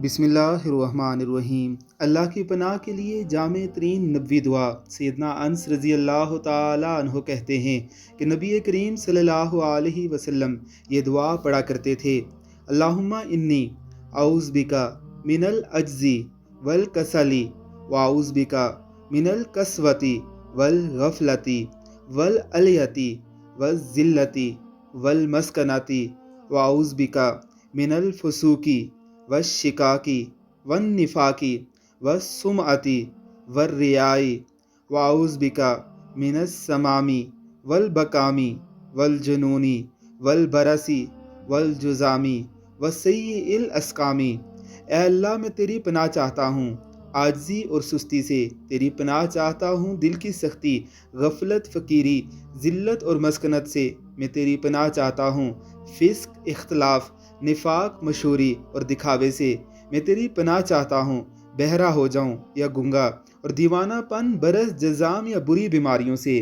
بسم اللہ الرحمن الرحیم۔ اللہ کی پناہ کے لیے جامع ترین نبوی دعا۔ سیدنا انس رضی اللہ تعالیٰ عنہ کہتے ہیں کہ نبی کریم صلی اللہ علیہ وسلم یہ دعا پڑھا کرتے تھے: اللہم انی اعوذ بکا من العجزی والکسلی واعوذ بکا من القسوتی والغفلتی والعلیتی والذلتی والمسکنتی واعوذ بکا من الفسوقی والشقاقی والنفاقی والسمعتی والریائی واعوذ بکا من السمامی والبکامی والجنونی والبرسی والجزامی وسیء الاسقامی۔ اے اللہ، میں تیری پناہ چاہتا ہوں عاجزی اور سستی سے، تیری پناہ چاہتا ہوں دل کی سختی، غفلت، فقیری، ذلت اور مسکنت سے، میں تیری پناہ چاہتا ہوں فسق، اختلاف، نفاق، مشہوری اور دکھاوے سے، میں تیری پناہ چاہتا ہوں بہرا ہو جاؤں یا گنگا اور دیوانہ پن، برس، جزام یا بری بیماریوں سے۔